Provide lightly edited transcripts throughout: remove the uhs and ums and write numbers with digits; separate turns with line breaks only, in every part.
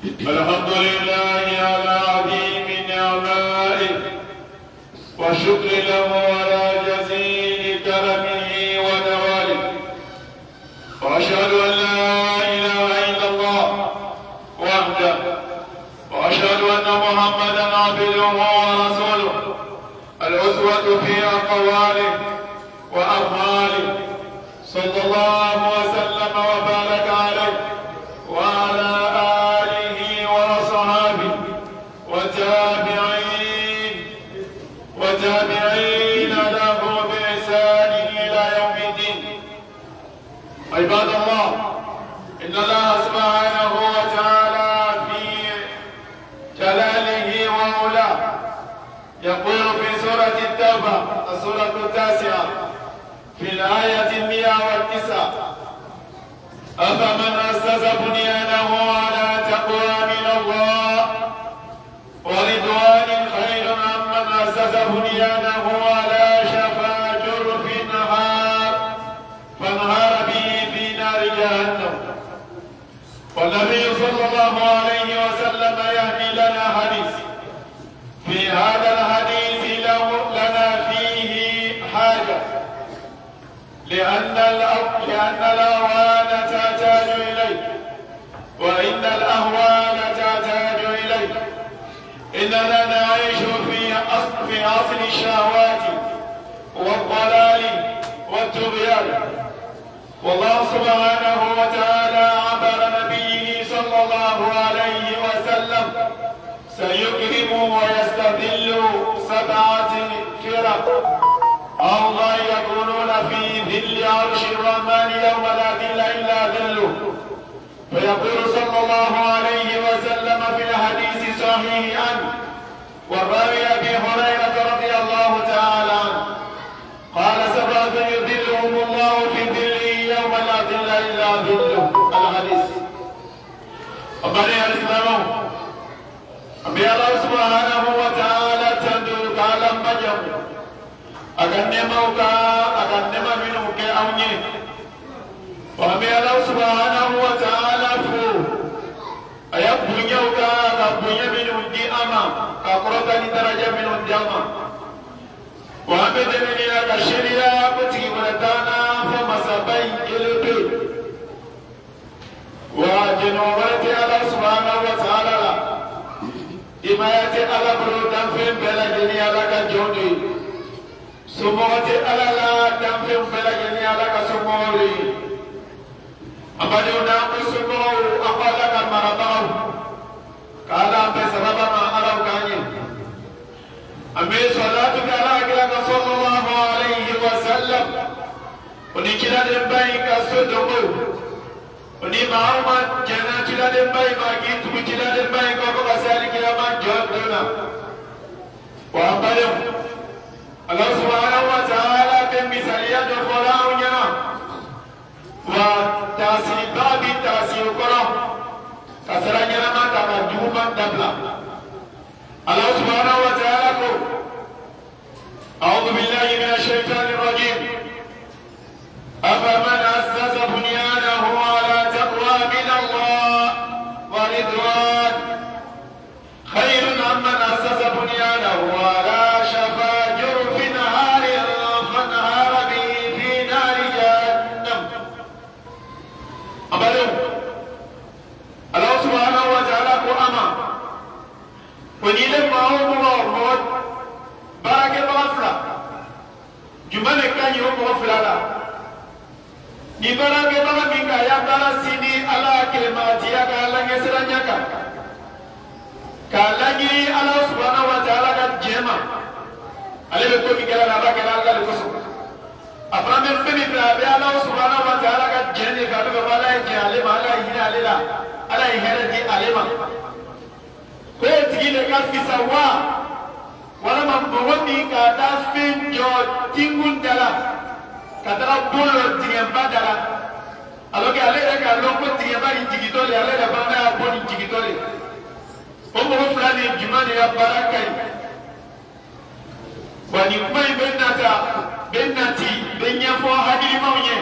الحمد لله على عظيم نعمائه وشكر له على جزيل كرمه ونواله، وأشهد أن لا إله إلا الله وحده، وأشهد أن محمدا عبده ورسوله الأسوة في أقواله وأفعاله، صلى الله وسلم وبارك عليه وعلى آله وصحابه وتابعين له بإحسان إلى يوم الدين. عباد الله، إن الله سبحانه وتعالى في جلاله وعلاه يقول في سورة التوبة السورة 9 في الآية 109: أفمن أسس بنيانه على تقوى من الله ورضوان خير أم من أسس بنيانه على شفا جرف فانهار به في نار جهنم. والنبي صلى الله عليه وسلم يهدي لنا حديث، في هذا الحديث لنا فيه حاجة، لأن الأهوال تحتاج إليه، وإن الأهوال تحتاج إليه. إننا نعيش في أصل الشهوات والضلال والطغيان، والله سبحانه وتعالى عبر نبيه صلى الله عليه وسلم: سيكرم ويستذل 7 فرق الله يكونون في ظل عرش الرحمن يوم لا ظل إلا ظله. فيقول صلى الله عليه وسلم في الحديث الصحيح عنه والراوي أبي هريرة رضي الله تعالى عنه قال: 7 يظلهم الله في ظله يوم لا ظل إلا ظله. الحديث. وبني الإسلام أبي الله سبحانه وتعالى تندو قال مجم akan nema minnu kɛ anw ye, wa an bɛ Ala subhanahu wa ta'ala fo, a ye bonyaw ka bonya minnu di an ma, ka kɔrɔta ni daraja minnu di an ma, wa an bɛ dɛmɛniya ka sariya ko tigi wɛrɛ t'an na fo masaba in kelen pe, wa jɛnɛw wɛrɛ tɛ Ala subhanahu wa ta'ala la, imaya tɛ Ala bolo danfɛn bɛɛ lajɛlen Ala ka jɔn de ye. Somɔgɔ Ala la danfɛn bɛɛ lajɛlen Ala ka somɔgɔw ye. Amadenw n'an ko somɔgɔw, an ko Ala ka marabagaw, k'Ala bɛɛ sababa ma Alaw k'an ye. An bɛ salatu kɛ Ala hakilila ka sallallahu alayhi wa sallam, o ni kiladenba in ka so dogo, o ni maa o maa jɛnna kiladenba in ma k'i tugu kiladenba in kɔ fo ka se alikiyama jɔ don na. Wa an badenw, Allah subhanahu wa ta'ala bɛ misaliya dɔ fɔla anw ɲɛna, wa taasiriba bi taasiri kɔrɔ, ka sira ɲɛnama ta ka juguman dabila. Allah subhanahu wa ta'ala ko: a'udhu billahi minash shaitanir rajim, afaman assasa bunyanahu ala taqwa min Allah wa ridwan khayrun amman assasa bunyanahu ala shafa Allah subhanahu wa ta'ala ko ama ko ni le mɔgɔ baarakɛbaga 2 jumɛn de ka ɲi o mɔgɔ 2 la? ni baarakɛbaga min ka ya baara sini Ala kelematiya ka laɲɛsiranya kan, k'a laɲini Allah subhanahu wa ta'ala ka diɲɛ ma, ale bɛ ko min kɛra la a b'a kɛra Ala de kosɔn. a fana bɛ fɛn min fɛ a bɛ Ala subhanahu wa ta'ala ka diɲɛ de fɛ, a bɛ fɛ ko Ala ye diɲɛ ale ma, Ala ye hinɛ ale la, Ala ye hɛrɛ di ale ma. ko e tigi de ka fisa wa walama mɔgɔ min ka taa fɛn jɔ tingun da la ka taga bon dɔ tigɛba da la, alors que ale yɛrɛ k'a dɔn ko tigɛba nin jigitɔ le, ale yɛrɛ fana y'a bon nin jigitɔ le. o mɔgɔ 2 ni jumɛn de ka baara ka ɲi? wa nin kuma in bɛ nati bɛ ɲɛfɔ hakilimaw ye.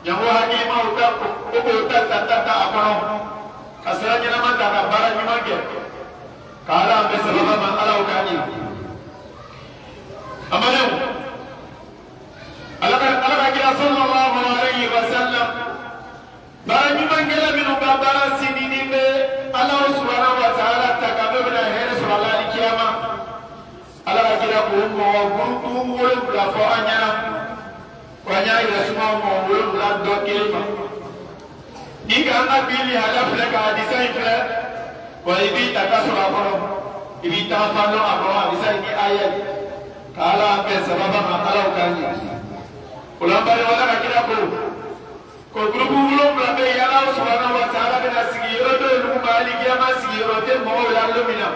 jango hakilimaw ta o ta a kɔnɔ ka sira ɲɛnama ta ka kala be sababa ma ala ukani amanu alaka kira sallallahu alaihi wasallam barani mangela minu babara sinini be Allah subhanahu wa ta'ala takabe bena here surala kiyama alaka kira ko mo gurtu wol la fo anya wanya ila suma mo wol la do kelma diga abili halaf la ka design fla wa ibi takasura kono ibi tafano abro design ni ayat kala be sababa ma ala ukani ulambari wala kira ko grupu wulo mlabe yala subhanahu wa ta'ala bena sigiro do lu maliki ama sigiro te mo la lumina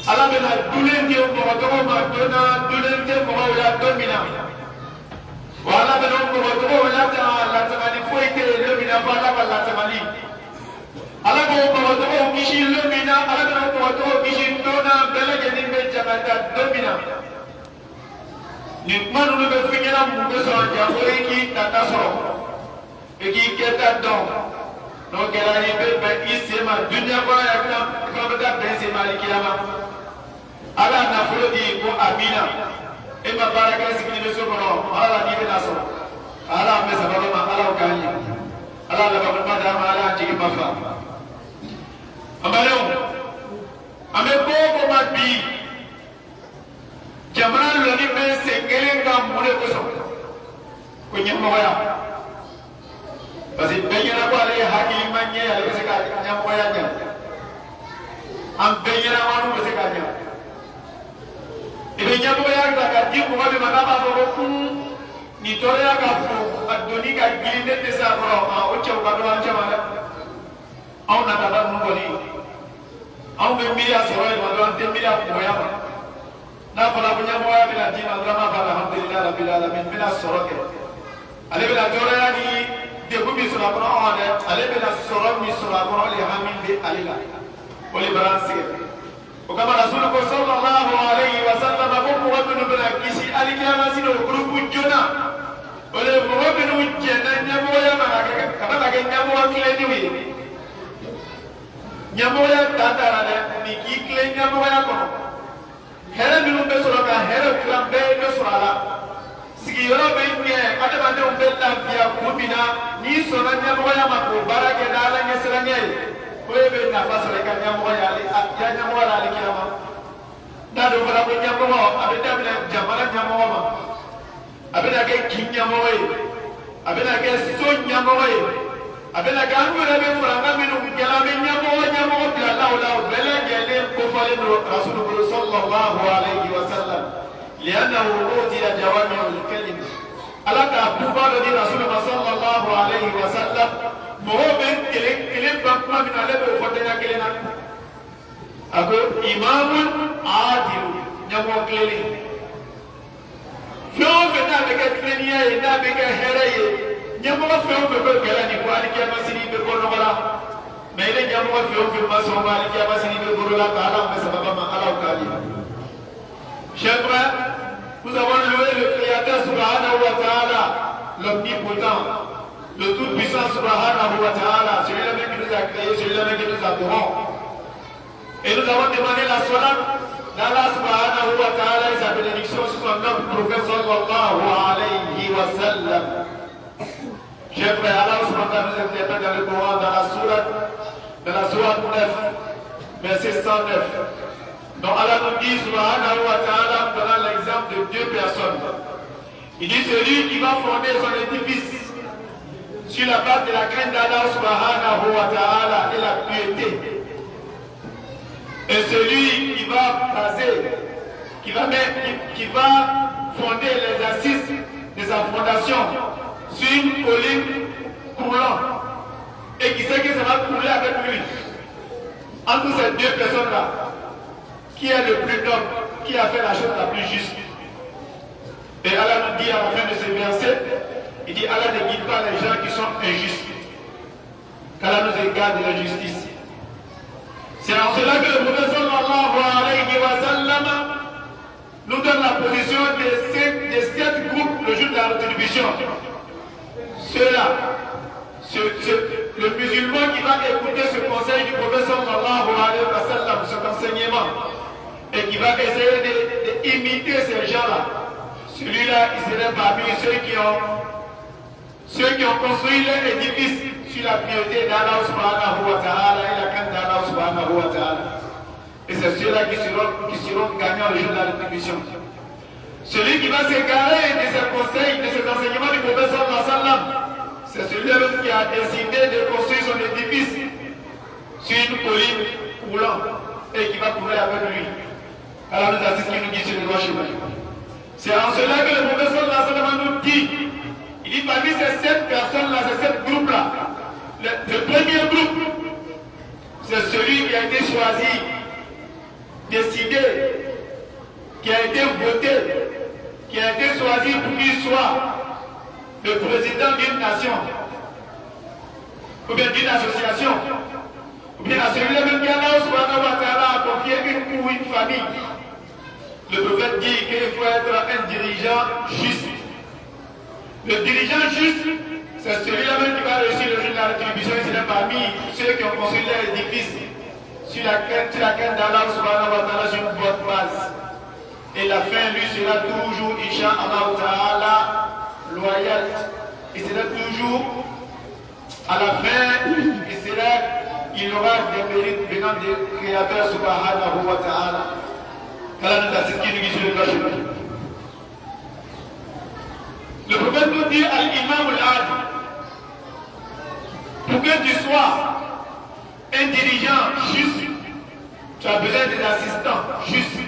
ala bena dulende mo to ma dona dulende mo la domina wala bena mo to la ta la ta mali foite lumina fala la ta mali ala ko mo to kishi lumina ala bena mo to kishi dona bela jeni be jamata domina ni manu be finyana mu be so ja ki tata so eki keta don no kera ni be isema dunya ko ya ko be da be sema kiyama ala na fulodi ko amina e ma baraka sikini be so kono ala ni be naso ala me sababa ma ala ukani ala la ba ma da ma ala tiki mafa amalo ame ko ma bi jamana lo ni be se kelenga mure ko so ko nyamo ya parce que benyana ko ale hakili manye ale be se ka nyamo ya nya am benyana wanu be se ka nya ibe nyamo ya ka di ko be manaba ko ni tore ya ka ko adoni ka gilinde de sa ko o che ko do an chama au na da mu ko ni au be mi ya so ma do an te mi ya ko ya na fala ko nyamo ya bila dina drama fa alhamdulillah rabbil alamin bila soroke ale bila tore ya ni de ko mi sura ko on ale bila soro mi sura ko le hamin de alila wali baransi o kama rasul ko sallallahu alaihi wasallam ko ko wabnu bila kisi alikama sino grupu jona ole ko wabnu jena nyamo ya maraka kama ga nyamo wa kile ni wi nyamo ya tatara ni ki kile nyamo ya ko here minnu bɛ sɔrɔ ka here kilan bɛɛ bɛ sɔrɔ a la sigiyɔrɔ bɛ ɲɛ adamadenw bɛ lafiya kun min na n'i sɔnna ɲɛmɔgɔya ma k'o baara kɛ n'ala ɲɛsiranya ye ko e bɛ nafa sɔrɔ i ka ɲɛmɔgɔya ya ɲɛmɔgɔ la ale kiyama n'a dɔn fana ko ɲɛmɔgɔ a bɛ daminɛ jamana ɲɛmɔgɔ ma a bɛ na kɛ kin ɲɛmɔgɔ ye a bɛ na kɛ so ɲɛmɔgɔ ye a bɛ na kɛ an yɛrɛ bɛ faranga minnu kɛla an bɛ ɲɛmɔgɔ bila la o la o bɛɛ lajɛlen kofɔlen don rasulullah sallallahu alaihi wasallam li'annahu utiya jawami'ul kalim ala ka kuba dɔ di rasulullah sallallahu alaihi wasallam mɔgɔw bɛ kelen ban kuma min na ale b'o fɔ tɛgɛ kelen na a ko imamun adilu ɲɛmɔgɔ tilenni fɛn o fɛn n'a bɛ kɛ tilennenya ye n'a bɛ kɛ hɛrɛ ye ɲɛmɔgɔ fɛn o fɛn bɛ gɛlɛya nin ko alikiyama sini bɛ bɔ nɔgɔ la mais il est ɲɛmɔgɔ fɛn o fɛn ma sɔn ma alikiyama sini bɛ bolo la ka ala bɛ sababa ma ala ka di. Chers frères, nous avons loué le Créateur subhanahu wa ta'ala, l'omnipotent, le tout-puissant subhanahu wa ta'ala, celui-là même qui nous a créés, celui-là même qui nous adorons. Et nous avons demandé la salat d'Allah subhanahu wa ta'ala et sa bénédiction sur son homme prophète sallallahu alayhi wa sallam. Chers frères, Allah subhanahu wa ta'ala nous interprète dans le Coran, dans la sourate 9, verset 109. Donc Allah nous dit subhanahu wa ta'ala, donnant l'exemple de deux personnes. Il dit celui qui va fonder son édifice sur la base de la crainte d'Allah subhanahu wa ta'ala et la piété. Et celui qui va baser, qui va fonder les assises de sa fondation sur une colline coulante et qui sait que ça va couler avec lui. Entre ces deux personnes-là, qui est le plus noble, qui a fait la chose la plus juste? Et Allah nous dit à la fin de ce verset, il dit Allah ne guide pas les gens qui sont injustes, qu'Allah nous égale de la justice. C'est en cela que le prophète sallallahu alayhi wa sallam nous donne la position des 7 groupes le jour de la rétribution. Ceux-là, le musulman qui va écouter ce conseil du prophète sallallahu alayhi wa sallam, c'est dans va essayer d'imiter ces gens-là. Celui-là, il serait parmi ceux qui ont construit leur édifice sur la piété d'Allah subhanahu wa ta'ala et la crainte d'Allah subhanahu wa ta'ala. Et c'est ceux-là qui seront gagnants le jour de la rétribution. Celui qui va s'égarer de ses conseils, de ses enseignements du prophète sallallahu alayhi wa sallam, c'est celui-là qui a décidé de construire son édifice sur une colline coulante et qui va courir avec lui. Alors nous assistons qui nous dit sur le droit chemin. C'est en cela que le prophète sallallahu alayhi wa sallam nous dit, il dit parmi ces 7 personnes-là, ces 7 groupes-là, le premier groupe, c'est celui qui a été choisi, décidé, qui a été voté, qui a été choisi pour qu'il soit le président d'une nation, ou bien d'une association, ou bien à celui-là même qu'Allah subhanahu wa ta'ala a confié une ou une famille. Le prophète dit qu'il faut être un dirigeant juste. Le dirigeant juste, c'est celui-là même qui va réussir le jour de la rétribution. C'est parmi ceux qui ont construit leur édifice sur laquelle d'Allah subhanahu wa ta'ala sur une bonne base. Et la fin lui sera toujours, Inch'Allah ta'ala, loyal. Il sera toujours, à la fin, il aura des mérites venant du Créateur subhanahu wa ta'ala. C'est ce qui nous dit sur le droit chemin. Le prophète nous dit à l'imam al-Adi, pour que tu sois un dirigeant juste, tu as besoin des assistants justes.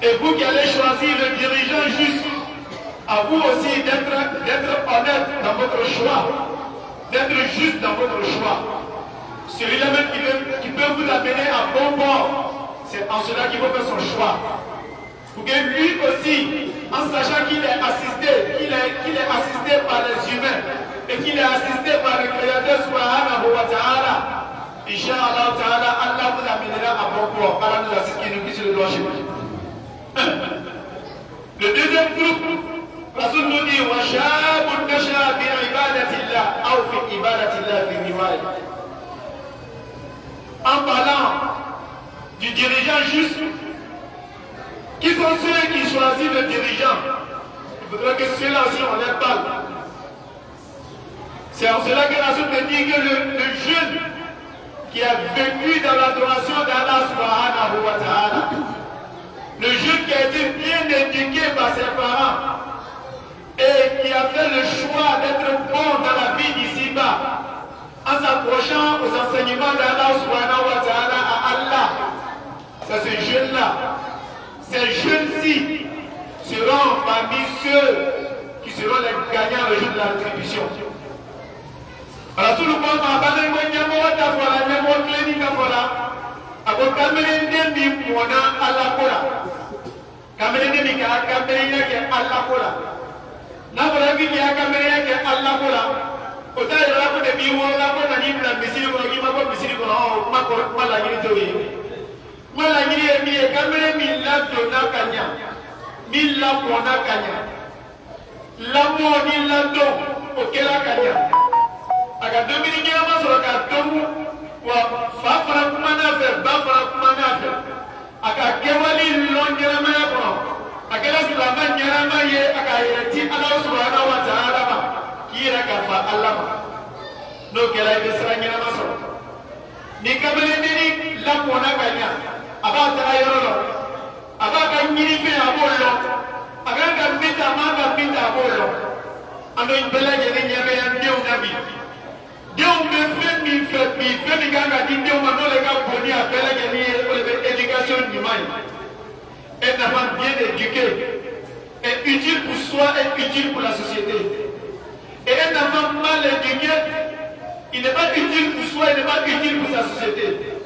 Et vous qui allez choisir le dirigeant juste, à vous aussi d'être honnête dans votre choix, d'être juste dans votre choix. Celui-là même qui peut vous amener à bon port. C'est en cela qu'il faut faire son choix. Pour que lui aussi, en sachant qu'il est assisté, qu'il est assisté par les humains et qu'il est assisté par le Créateur subhanahu wa ta'ala, Inch'Allah ta'ala, Allah vous amènera à bon port. Allah nous assiste qui nous dit sur le droit chemin. Le deuxième groupe, Rasoul nous dit وَشَابٌ نَشَأَ بِعِبَادَةِ اللَّهِ أَوْ فِي عِبَادَةِ اللَّهِ فِي الرِّوَايَةِ. En parlant du dirigeant juste, qui sont ceux qui choisissent le dirigeant. Il faudrait que ceux-là aussi on les parle. C'est en cela que Rasoul te dit que le jeune qui a vécu dans l'adoration d'Allah subhanahu wa ta'ala, le jeune qui a été bien éduqué par ses parents et qui a fait le choix d'être bon dans la vie d'ici-bas, en s'approchant aux enseignements d'Allah subhanahu wa ta'ala à Allah, c'est ce jeune-là. Ces jeunes-ci seront parmi ceux qui seront les gagnants le jour de la rétribution. Alors tout le monde m'a parlé de Nyamora Tafola, Nyamora Kleni Tafola, Abo Kamerende mi Mona Alakola. Kamerende mi ka Kamerende ke Alakola. Nabora mi ka Kamerende ke Alakola. Ota yara ko de mi wo la ko na ni bla misiri ko ki ma ko misiri ko o ma ko ma la yiri to yi. Ma la yiri mi e Kamerende mi la do na kanya. Mi la ko na kanya. La mo ni la do o ke la kanya. Aga domini ngira masoro ka tomu wa fa fara kuma na fe ba fara kuma na fe aga kewali longira ma ko aga silama ngira ma ye aga yati Allah subhanahu wa ta'ala ma kira ka fa Allah ma no kela be sara ngira masoro ni kabele ni la ko na kanya aba ta ayoro aba ka ngiri fe abolo aga ka bita ma ka bita abolo ando ibela je ni nyabe ya ndio nabi. Dieu me fait mi ganga di Dieu ma le ka boni appelle que ni éducation humaine. Un enfant bien éduqué est utile pour soi et utile pour la société. Et un enfant mal éduqué, il n'est pas utile pour soi, il n'est pas utile pour sa société.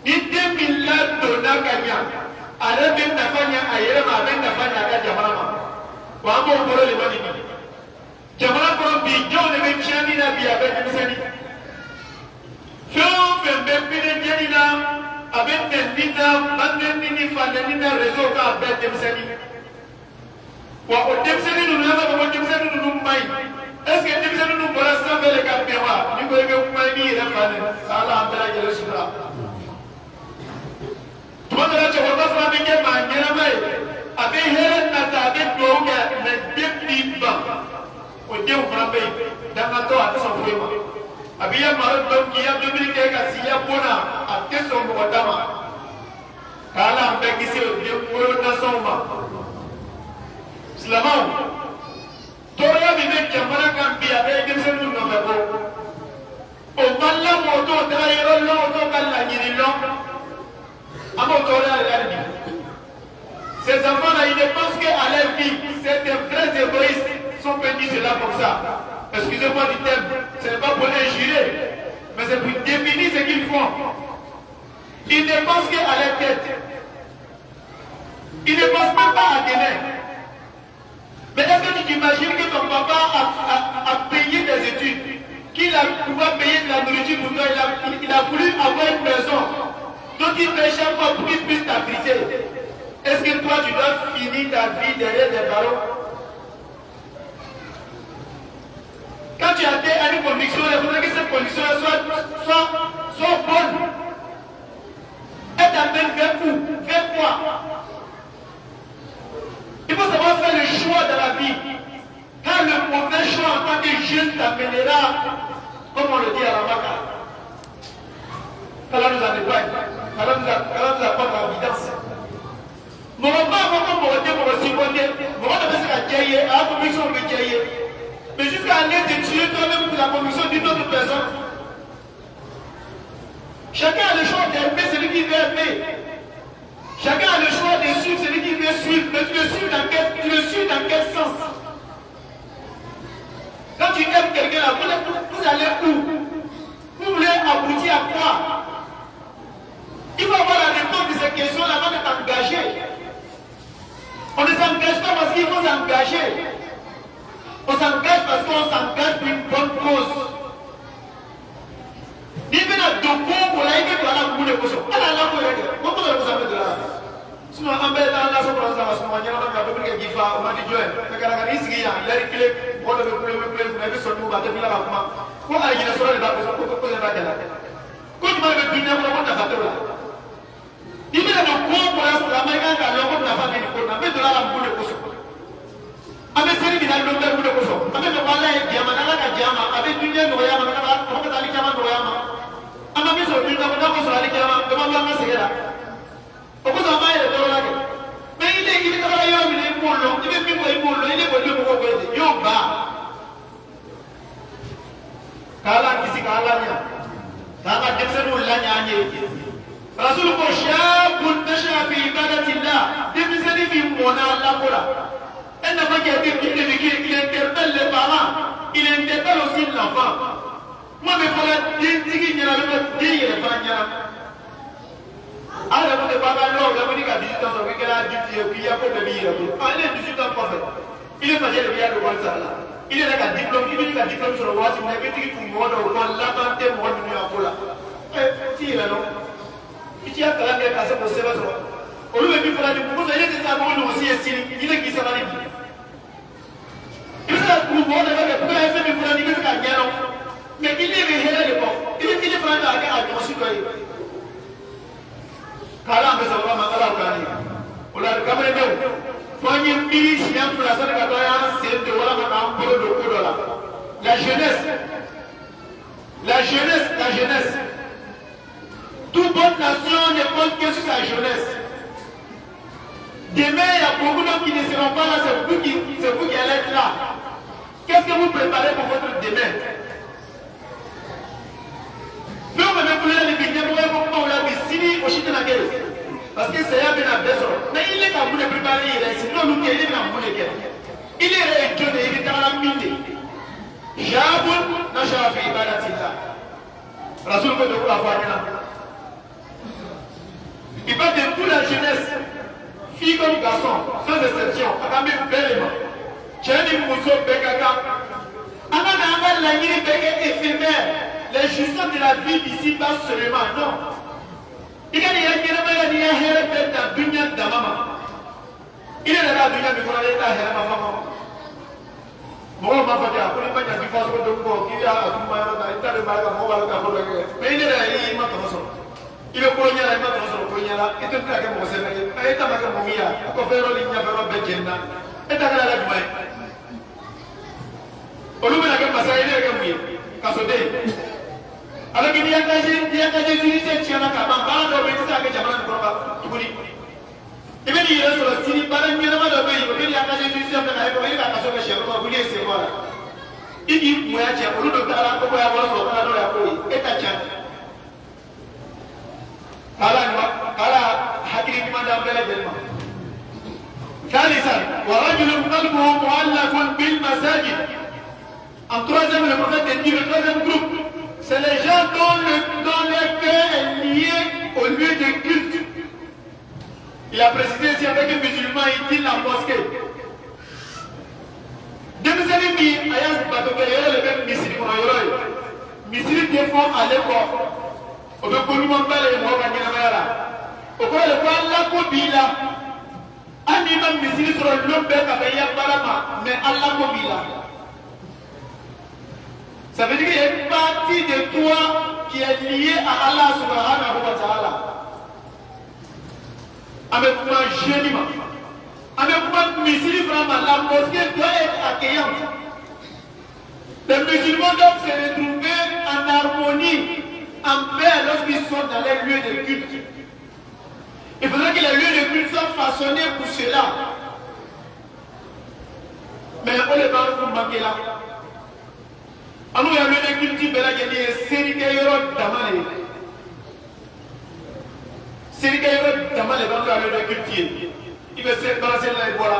Ni 2000 la dona kanya, ale ben nafanya ayere ma ben nafanya ka jamana. Wa mo ngoro le mani. Jamana ko bi jo le be chani na bi abe ni sani feo fembe pide jeni na abe tendina bande ni fande ni na réseau ka abe ni sani wa o dem sani nu na ba ko dem sani nu mai est ce que dem sani nu bora sa vele ka pewa ni ko be mai ni ra fane ala ambela jere sura to da che wa ba fa ni avec Hélène Nata, avec Doga, mais depuis bas. Au Dieu frappé, dans la toile, son vraiment. Abia Maroc, donc, qui a Dominique Gassia Bona, à Tesson Moadama. Kala, avec ici, au Dieu, pour le Nassoma. Slamon. Toya Vivek Yamana Kampi, avec des gens de Novembre. Au Mala Moto, d'ailleurs, l'autre, Kala, Nilon. Ces enfants-là, ils ne pensent qu'à leur vie. C'est des vrais égoïstes. Ils sont petits, c'est là comme ça. Excusez-moi du terme. Ce n'est pas pour injurer, mais c'est pour définir ce qu'ils font. Ils ne pensent qu'à leur tête. Ils ne pensent même pas à demain. Mais est-ce que tu t'imagines que ton papa a payé des études, qu'il a pu payer de la nourriture pour toi, il a voulu avoir une maison dont il paye chaque fois pour qu'il puisse t'abriter. Est-ce que toi tu dois finir ta vie derrière des barreaux? Quand tu as une conviction, il faudrait que cette conviction soit bonne. Elle t'amène vers où? Vers quoi? Il faut savoir faire le choix dans la vie. Quand le mauvais choix en tant que jeune t'amènera, comme on le dit à la Maka, Allah nous en épargne. Allah nous apporte la guidance. Mon papa, comment mon Dieu, mon secondaire, mon papa, c'est la jaillir, à la conviction, on peut jaillir. Mais jusqu'à aller te tuer toi-même pour la conviction d'une autre personne. Chacun a le choix d'aimer celui qui veut aimer. Chacun a le choix de suivre celui qui veut suivre. Mais tu le suis dans quel sens? Quand tu aimes quelqu'un, vous allez où? Vous voulez aboutir à quoi? Il faut avoir la réponse de ces questions avant de t'engager. On ne s'engage pas parce qu'il faut s'engager. On s'engage parce qu'on s'engage pour une bonne cause. Il y a des gens qui ont la boule de poisson. Elle a la boule de poisson. Pourquoi vous avez de là? Sinon, on va dans la zone de la zone, on va dire que qui va, on va dire Joël. Mais quand on a dit qu'il y a l'air clé, on va le mettre sur nous, on va te dire là. Pourquoi il y a sur les bateaux? Pourquoi vous avez là? Quand tu m'as dit que tu n'as pas de bateau là. Il y a des gros pour la Maïga, la langue de la famille, on a mis de la boule de poisson. Avec celui qui a le nom de boule de poisson. Avec le balai, Diamana, avec du lien, on va aller Diamant, on a mis sur le nom de la Diamant, on va aller là. Pourquoi ça va être là? Mais il est travaillé, il est pour l'homme, il est plus pour l'homme, il est pour l'homme, il est bas. Kala kisi kala nya. Kala deksen ulla nya anye. Rasul ko shabun nasha fi ibadatillah. Debisani fi mona Allah kola. Elle n'a pas gardé il interpelle les parents, il interpelle aussi l'enfant. Moi, mais il faut la dire qu'il y a le dire les parents. Alors, on ne parle pas de l'homme, on a 18 ans, on a dit qu'il y a pas de vie. Il est 18 ans prophète. Il est facile de bien le voir ça là. Il est là qu'un diplôme, il est là diplôme sur le roi, il est petit pour moi, on va l'avanter, moi, de lui en là. Si il est là, non. Il y a quand même des personnes pour se faire. Au lieu de faire du coup, vous allez des savants aussi, il est qui s'en va. Il est là pour moi, on va faire des pour la limite à Gano. Mais il est réel à l'époque. Il est prêt à ton citoyen. Kalam be sababa makala kani ola kamere be fanyi bi siam place na katoya sente wala makam ko do ko dola la jeunesse toute bonne nation ne compte que sur sa jeunesse. Demain il y a beaucoup d'hommes qui ne seront pas là, c'est vous qui allez être là. Qu'est-ce que vous préparez pour votre demain? Nous on ne plus les bidets pour on l'a dit sini au chute na gueule. Parce que c'est un bien besoin. Mais il est capable de préparer il est sinon nous qui est dans le gueule. Il est réétonné, il est dans la mine. Jabun nasha fi ibadatillah. Rasul ko de la farina. Il parle de toute la jeunesse, filles comme garçons, sans exception, à quand même bellement. J'ai dit Mousso Bekaka. Anana la ligne éphémère. Les jouissances de la vie ici pas seulement, non. Il y a des gens qui ont la dunya d'amama. Il y a la dunya de la femme. Bon, ma femme, il n'y a pas de différence de corps. Il y a un de mais il est là, il est maintenant. Il est colonial, il est maintenant.
Konyala, et tu as mon sévère, et tu as ma mouilla, pour faire le ligna vers Benjena, et tu as la main. Olume la kama sai ile kama hiyo kasode alagi dia kaje zuri chana kama bado wetisa ke jamani kwa tukuli ibeni ile sura siri bara nyana ma do be ibeni akaje zuri chana na hiyo ile kasoka shero kwa kulie sewa idi muache oludo tara kwa ya boso kwa ndo ya kuli eta chana ala hakili kimanda mbele jelma ثالثا ورجل قلبه معلق بالمساجد. En troisième, le prophète dit, le troisième groupe, c'est les gens dont le cœur est lié au lieu de culte. Il a précisé ici avec un musulman, il dit la mosquée. Demi-sani mi, ayas batoke, le même misiri kono yoro. Misiri défend à l'époque. Au be koluman bale mo ka nyama yara. Au ko le ko Allah ko bila. Ani mam misiri soro lombe ka be ya balama, mais Allah ko bila. Ça veut dire qu'il y a une partie de toi qui est liée à Allah subhanahu wa ta'ala. Avec moi, géniment. Avec moi, misiri vraiment, la mosquée doit être accueillante. Les musulmans doivent se retrouver en harmonie, en paix lorsqu'ils sont dans les lieux de culte. Il faudrait que les lieux de culte soient façonnés pour cela. Mais on les va vous manquer là. Anu ya lele culture bela geni serike yoro damale. Serike yoro damale ba ya lele culture. Ibe se balancer la ebola.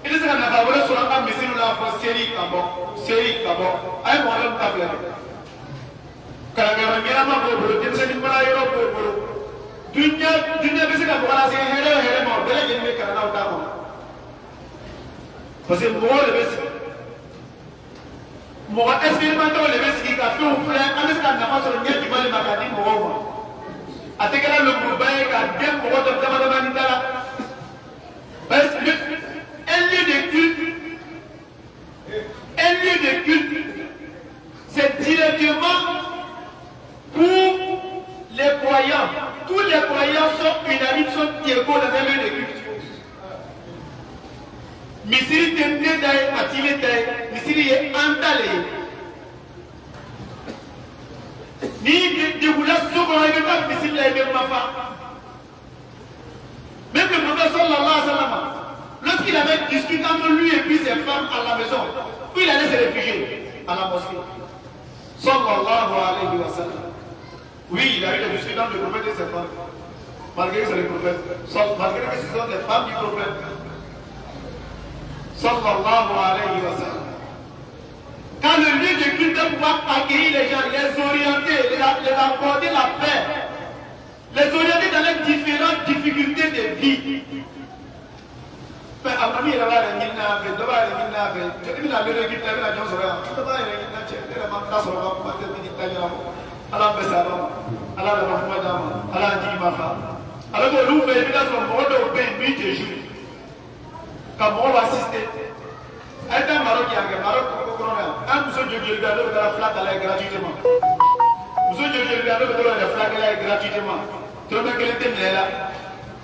Il se kana ka wala sura ka misiru la fo seri kabo. Ay mo alam tabla. Kala ga ngira ma bo bo dinse ni mala yoro bo bo. Dunya be se ka wala se hele mo bela geni me kana na uta mo. Parce que mo le be mon expérimentation le mesquí a fait un frère, à l'escale n'a pas sur le nez du mal de Macadi, mon homme. A Tegala le Boubaï, à Dem, mon homme de Tamadamandala. Parce que un lieu de culte, c'est directement pour les croyants. Tous les croyants sont unanimes, sont égaux dans un lieu de culte. Misiri temne dai atile dai misiri ye antale ni de gula sogo ay be pas misiri lay be mafa. Même le prophète sallallahu alayhi wa sallam, lorsqu'il avait discuté entre lui et puis ses femmes à la maison, puis il allait se réfugier à la mosquée sallallahu alayhi wa sallam. Oui, il a eu des discussions entre le prophète et ses femmes, malgré que c'est le prophète, malgré que ce sont des femmes du prophète sallallahu alayhi wa sallam. Quand le lieu de culte pouvoir accueillir les gens, les orienter, les apporter la paix, les orienter dans les différentes difficultés de vie. Mais après, il y a la minna, il y a la il y a quand on va assister, un temps Maroc qui a Maroc, un monsieur de Dieu la flaque à l'air gratuitement. Monsieur de Dieu la flaque à l'air gratuitement. Tu vois que était là.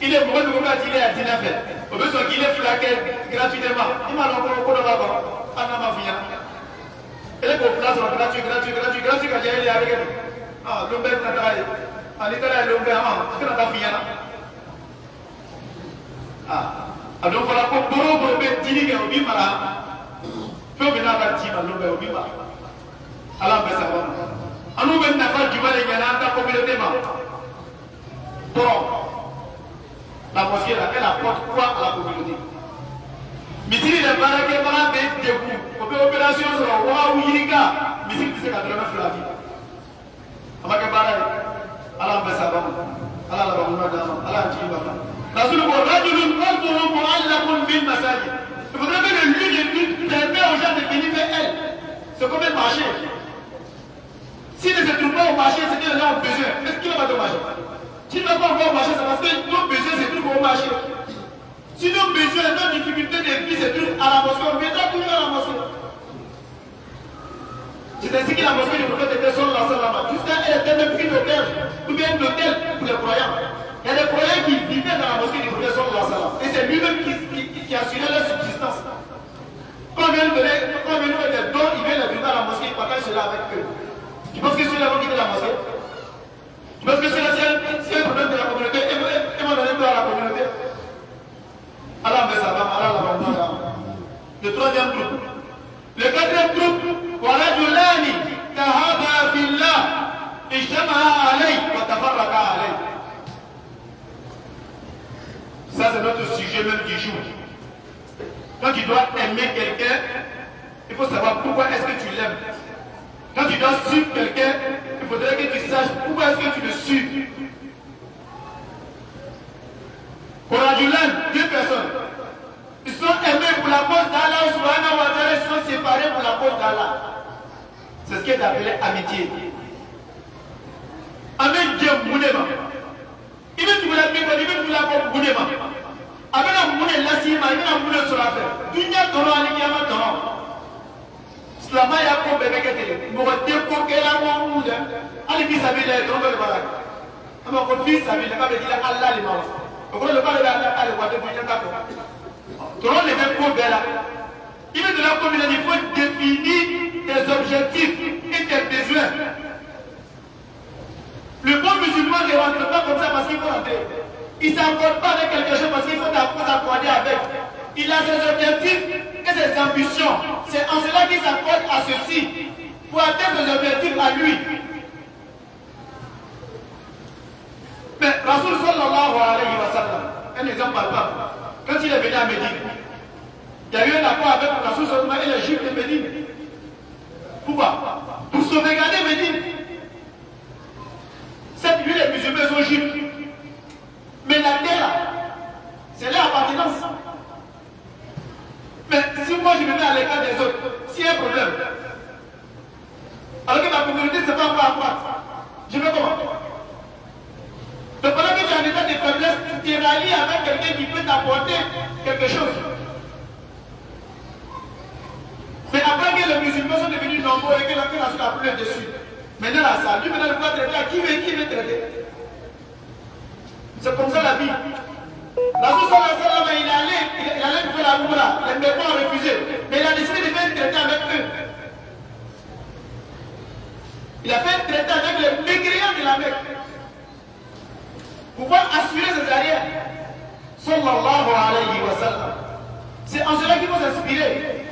Il est bon de vous dire à Dinafé. Au besoin qu'il est flaqué gratuitement. Il m'a encore au là-bas. Anna Mafia. Elle est pour place gratuit quand j'ai avec elle. Ah, l'homme est là. Ah, l'État est l'homme. Ah, tu n'as pas fini là. Ah. Alors voilà pour Boro be tini ke obi mara fo be na ba ti ma lo be obi mara ala be sa ba anu be na fa jumale nyana ta communauté ma bon la mosquée là elle apporte quoi à la communauté misiri le barake bara be debu opération sur wa wirika misiri se ka drama flaki amaka bara ala be sa ba ala la ba mo da ala ji ba Rasul pour rajul qalbuhu mu'allaqun bil masajid. Il faudrait que le lieu de culte permet aux gens de venir vers elle. C'est comme un marché. S'ils ne se trouvent pas au marché, c'est que les gens ont besoin. Est-ce qu'il va pas au marché? S'ils ne vont pas au marché, c'est parce que nos besoins se trouvent au marché. Si nos besoins, nos difficultés de vie se trouvent à la mosquée, on viendra toujours à la mosquée. C'est ainsi que la mosquée du prophète était sur la salle là-bas. Jusqu'à elle était même pris d'hôtel, ou bien d'hôtel pour les croyants. Il y a des c'est lui-même qui assurait leur subsistance. Quand on vient nous faire des dons, il vient les donner à la mosquée, il partage cela avec eux. Tu penses que ceux-là vont quitter la mosquée? Tu penses que ceux-là, c'est un problème de la communauté, ils vont donner tout à la communauté? Allah me salama, Allah la bandana. Le troisième groupe. Le quatrième groupe, ورجلان تهابا في الله اجتمعا عليه وتفرقا عليه. Ça c'est notre sujet même du jour. Quand tu dois aimer quelqu'un, il faut savoir pourquoi est-ce que tu l'aimes. Quand tu dois suivre quelqu'un, il faudrait que tu saches pourquoi est-ce que tu le suis. ورجلان, deux personnes. Ils sont aimés pour la cause d'Allah, subhanahu wa ta'ala, ils sont séparés pour la cause d'Allah. C'est ce qui est appelé amitié. Amen Dieu Mounema. Il veut que vous l'avez dit, il veut que vous l'avez Mounema. Amen la Moune la Sima, il veut la Moune sur la fête. Dunya Tono, Alikiyama Tono. Slama Yako Bebekete, Mourate Kokela Moune, Alibi Sabile, Tono de Barak. Alors, mon fils Sabile, pas de dire Allah les morts. Au le pas de Allah, le roi de Dunya Tako. Tono les mêmes mots là. Il veut de la communauté, il faut définir tes objectifs et tes besoins. Le bon musulman ne rentre pas comme ça parce qu'il faut rentrer. Il ne s'accorde pas avec quelque chose parce qu'il faut s'accorder avec. Il a ses objectifs et ses ambitions. C'est en cela qu'il s'accorde à ceci pour atteindre ses objectifs à lui. Mais Rasoul sallallahu alayhi wa sallam, un exemple palpable, quand il est venu à Médine, il y a eu un accord avec Rasoul sallallahu alayhi wa sallam et les juifs de Médine. Pourquoi? Pour sauvegarder Médine. Cette ville, les musulmans sont juifs. Mais la terre, c'est leur appartenance. Mais si moi je me mets à l'écart des autres, s'il y a un problème, alors que ma communauté ne sait pas quoi apprendre, je fais comment? Donc pendant que tu es en état de faiblesse, tu te rallies avec quelqu'un qui peut t'apporter quelque chose. Mais après que les musulmans sont devenus nombreux et que la nation a pris le dessus, maintenant la salle, lui maintenant il peut traiter à qui veut traiter. C'est comme ça la vie. Rasoul sallallahu alayhi wa sallam, il allait faire la Oumra, les mémoires ont refusé, mais il a décidé de faire un traité avec eux. Il a fait un traité avec les mécréants de la Mecque pour pouvoir assurer ses arrières. Sallallahu alayhi wa sallam. C'est en cela qu'il faut s'inspirer.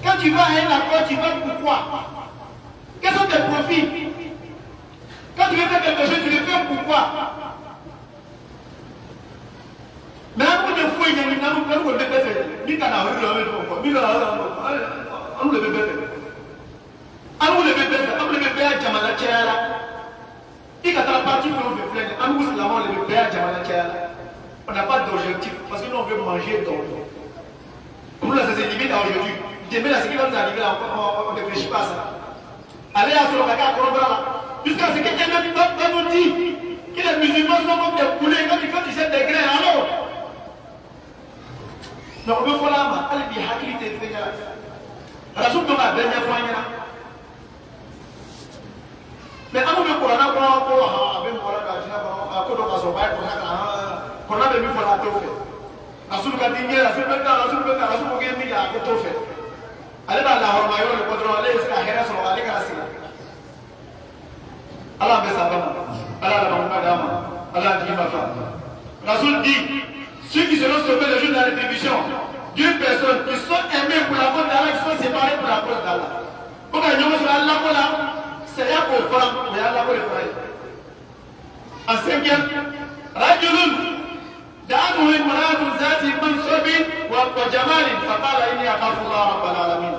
Quand tu vas à un accord, tu vas pourquoi? Quels sont tes profits? Quand tu veux faire quelque chose, tu le fais pourquoi? Mais un peu de fouet, il y a une amie qui nous bébé fait. Ni t'en as eu, on le bébé fait. On le bébé fait. On le bébé à Jamala Tchéala. Il y a la partie où on veut faire. On le bébé à Jamala Tchéala. On n'a pas d'objectif parce que nous on veut manger donc. Pour nous, ça c'est limite à aujourd'hui. Demain, là, ce qui va nous arriver, on ne réfléchit pas à ça. Allez à ce moment-là, jusqu'à ce que quelqu'un nous dit que les musulmans sont comme des poulets quand ils jettent des grains. Alors, donc on veut faire la main, allez dire, hakilité, c'est grave. La soupe de la dernière fois, il y a. Mais on veut qu'on a la soupe de la dernière, la soupe de la soupe de la soupe de la soupe de ale b'a lahɔrɔma yɔrɔ de kɔdɔrɔn ale ye se ka hɛrɛ sɔrɔ ale k'a sigi ala bɛ sa ma ala la ma d'a ma ala tigi ma fa Rasoul dit ceux qui seront sauvés le jour de la rétribution deux personnes qui sont aimées pour la cause d'Allah qui sont séparées pour la cause d'Allah pour que ɲɔgɔn sɔrɔ ala ko la c'est ya k'o fara o ye ala ko de fara ye en cinquième rajulun دعته امرأة ذات منصب وجمال فقال إني أخاف الله رب العالمين.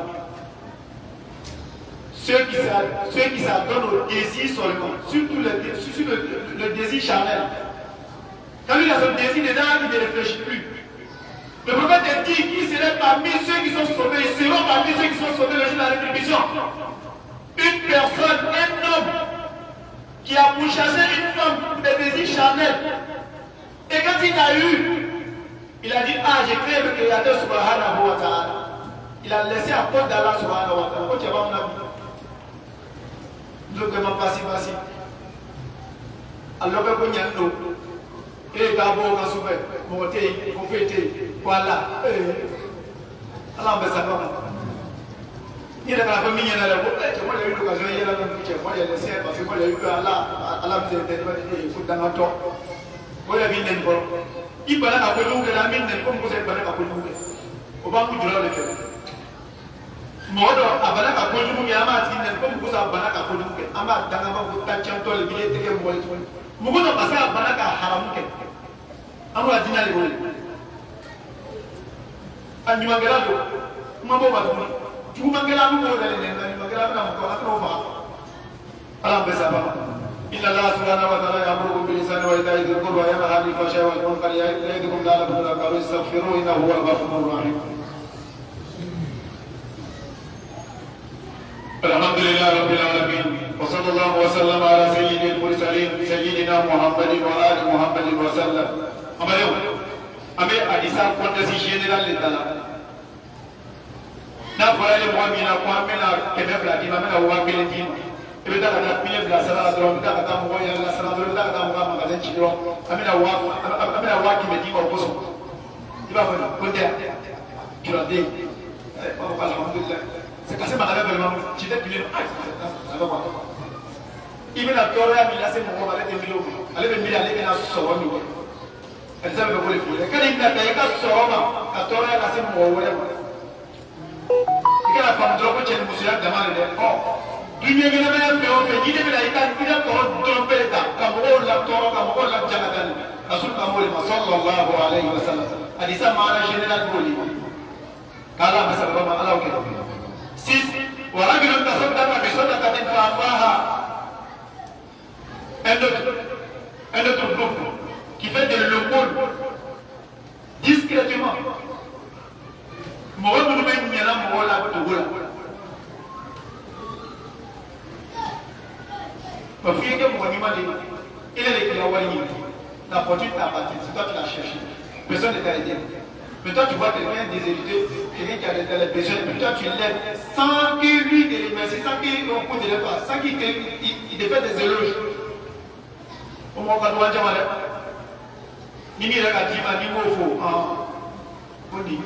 Ceux qui s'adonnent au désir seulement, surtout le désir charnel. Quand il a son désir dedans, il ne réfléchit plus. Le prophète dit qu'il serait parmi ceux qui sont sauvés, ils seront parmi ceux qui sont sauvés le jour de la rétribution. Une personne, un homme, qui a pourchassé une femme pour des désirs charnels. Et quand il a eu, il a dit, ah, j'ai créé le Créateur subhanahu wa ta'ala. Il a laissé à cause d'Allah subhanahu wa ta'ala. Tu vas mon ami. Donc, vraiment facile. Alors, il y a un et d'abord on a souffert monter faut fêter voilà Allah me salve il est dans la famille il y a la moi j'ai eu l'occasion il y a la famille moi j'ai laissé parce que moi j'ai eu Allah me il faut dans notre moi j'ai vu n'importe il parle à quelqu'un de la mine comme vous êtes parlé à quelqu'un au banc du droit de faire modo abala ka kojumu ya ma tin nan ko mukusa abala ka kojumu ke amba danga ba ko tancham to le bile teke mo to mukusa basa abala ka haram ke amba dina le wole anyi mangala do mabo ba ko tu mangala mu ko dale ne anyi mangala na ko akro fa ala besa ba illa allah subhanahu wa ta'ala ya'muru bil ihsani wa ita'i dhil qurba wa yanha 'anil fahsha'i wal munkari ya'idukum la'allakum tadhakkarun istaghfiru innahu huwal ghafurur rahim. الحمد لله رب العالمين وصلى الله وسلم على سيد المرسلين سيدنا محمد وآل محمد وسلم أمي أديسا كونتسي جنرال لتلا نفعل المؤمنين قوامنا كما فلاتي ما منا وامبل تيم إبدا كذا بيل بلا سلا درون كذا كذا مويا لا سلا درون كذا كذا مويا ما كذا تشيرو أمنا واقي مدي أوكسو إبا فلان كونتيا كيرادي الحمد لله c'est cassé ma rêve vraiment tu t'es plié ça va pas il m'a toré à milasser mon aller de milo aller de milo aller de la somme nous elle savait le voler quand il m'a dit que somme à toré à casser mon voler il a femme trop que le monsieur a demandé oh dunia que n'a fait on fait il devait être il a trop trompé ta comme on la toro comme on la jamadan rasul kamol sallallahu alayhi wa sallam hadisa maana général boli kala masababa Allah ke 6 ورجل تصدق بصدقة فأخفاها un autre groupe qui fait de l'aumône discrètement mɔgɔ minnu bɛ ɲɛna mɔgɔ la dogo la o f'i ye kɛ mɔgɔ ɲuman de ye il est le k'i ka wari ɲini la fortune t'a battu c'est toi qui l'as cherché personne ne t'a aidé. Mais toi, tu vois quelqu'un déshérité, quelqu'un qui a des besoins, mais toi, tu l'aides sans qu'il lui te remercie, sans qu'il rencontre de toi, sans qu'il te fait des éloges. Au moins, quand on va dire, ni mi reka di ma ni mo fo on dit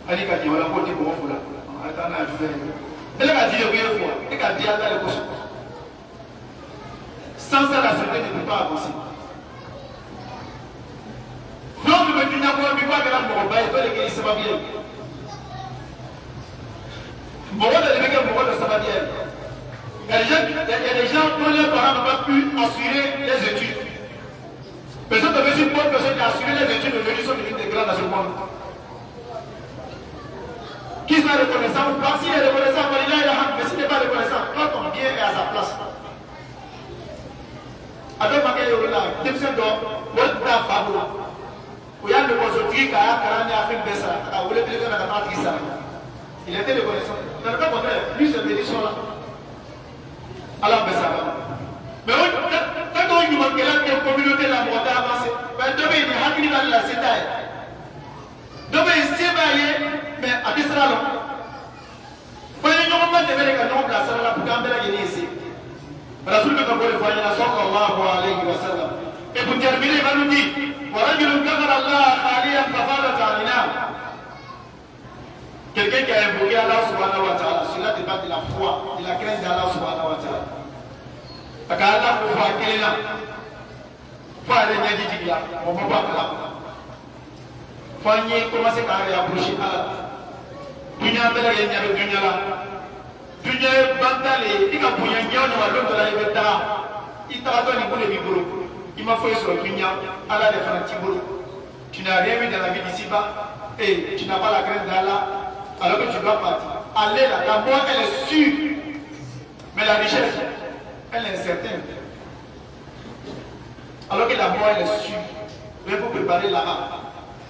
ali ka di wala ko ti ko fo la ata na ju fe ele ka di le ko fo e ka di ata le ko sans ça la société ne peut pas avancer. Donc, le Dieu n'a pas vu quoi que la mort va être les ça va bien. Mort de l'évêque, mort de ça va bien. Il y a des gens dont les parents n'ont pas pu assurer les études. Personne ne veut une bonne personne qui a assuré les études aujourd'hui sont devenus des grands dans ce monde. Qui sont reconnaissants ou pas? S'il est reconnaissant, il est là, mais s'il n'est pas reconnaissant, toi ton bien est à sa place. Avec ma gueule là, il me semble que votre fable. Il était le reconnaissant. Dans le cas contraire, lui c'est bénédiction là. Alors, mais quand on nous manque là que la communauté la montagne avancée, demain il y a la sétaille. Demain il s'est baillé, mais à des salons. Quand il y a un moment de faire un nombre de salons pour camper la guinée ici. Rasoul de Kabul Fayana sallallahu alayhi wa sallam. Et pour terminer, il va nous dire ورجل كفر الله خاليا ففاضت عيناه. Quelqu'un qui a invoqué Allah subhanahu wa ta'ala, cela débat de la foi, de la crainte d'Allah subhanahu wa ta'ala. Parce qu'Allah pour voir quel est là. Faut aller n'y dire là, on va pas là. Faut y commencer à approcher Allah. Dunia bela y a dunia là. Dunia bandale, il a pour y a l'autre là il est là. Il t'a donné pour les bibous. Il m'a fait sur le dunia, Allah les fanatiques. Tu n'as rien vu dans la vie d'ici-bas et tu n'as pas la crainte d'Allah. Alors que tu dois partir. Allez là, la mort elle est sûre. Mais la richesse, elle est incertaine. Alors que la mort elle est sûre. Il faut préparer là-bas.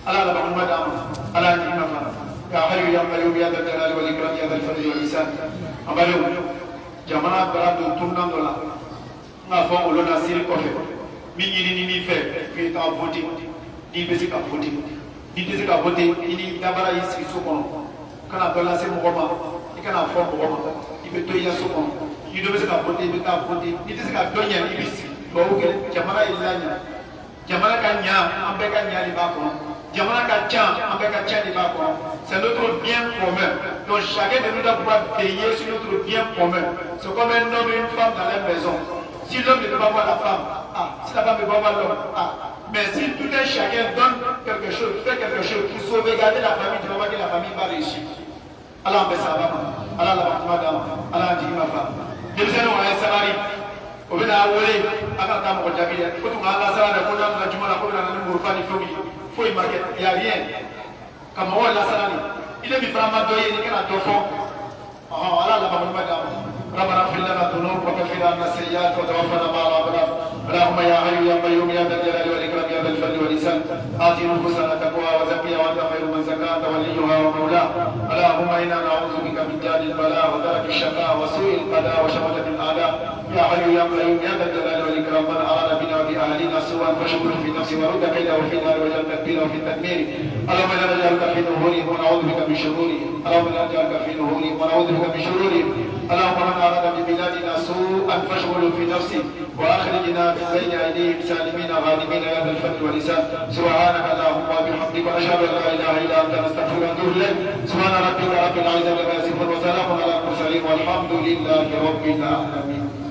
Allah la bonne madame. Allah dit ma femme. Ya Hayyu ya Qayyum ya Dhal Jalali wal Ikram ya Dhal Fadli wal Ihsan. Ambayo jamana bara do tournant là. Na fo lo na siri ko fe. Mi ni ni fe fi ta voter. Ni besi ka voter. Ni besi ka voter. Ni dabara ici so kono. Kana dola se mo ma ikana fo mo ma ibe to ya so ko ido be se ka vote ibe ka vote ni te se ka donya ni bisi bo ke jamana ilanya jamana ka ɲa an bɛɛ ka ɲa de b'a kɔnɔ jamana ka ca an bɛɛ ka ca de b'a kɔnɔ c'est notre bien commun donc chacun de nous doit pouvoir veiller sur notre bien commun c'est comme un homme et une femme dans la maison si l'homme ne peut pas voir la femme si la femme ne peut pas voir l'homme mais si tout un chacun donne quelque chose fait quelque chose pour sauvegarder la famille tu vas voir que la famille va réussir Allah en fait ça va Allah la va madame Allah dit ma femme denmisɛnninw a ye sabali o bɛ na wele a kana taa mɔgɔ jaabi dɛ ko tun ka ala sara dɛ ko n'a nana juma la ko bɛ na ni murufa ni fɛnw ye foyi ma kɛ y a rien ka mɔgɔw lasara ni i de bi fana ma dɔ ye ni kana dɔ fɔ ala la ba ma d'a ma ربنا اغفر لنا ذنوبنا وكفر عنا السيئات وتوفنا مع الابرار اللهم يا حي يا قيوم يا ذا الجلال والاكرام يا ذا الفضل والإحسان آت نفوسنا تقواها وزكيها وانت خير من زكاها انت وليها ومولاها اللهم انا نعوذ بك من جهل البلاء ودرك الشقاء وسوء القضاء وشماتة الاعداء يا حي يا قيوم يا ذا الجلال والاكرام من اراد بنا وباهلنا سوءا فاشغله في نفسه ورد كيده في النار واجعل تدبيره في التدمير اللهم انا نجعلك في نهورهم ونعوذ بك من شرورهم اللهم انا نجعلك في نهورهم ونعوذ بك من شرورهم اللهم من اراد ببلادنا سوءا فاشغله في نفسه واخرجنا من بين ايديهم سالمين غانمين يا ذا الفضل والإحسان سبحانك اللهم وبحمدك اشهد ان لا اله الا انت نستغفرك ونتوب اليك سبحان ربك رب العزه عما يصفون وسلام على المرسلين والحمد لله رب العالمين.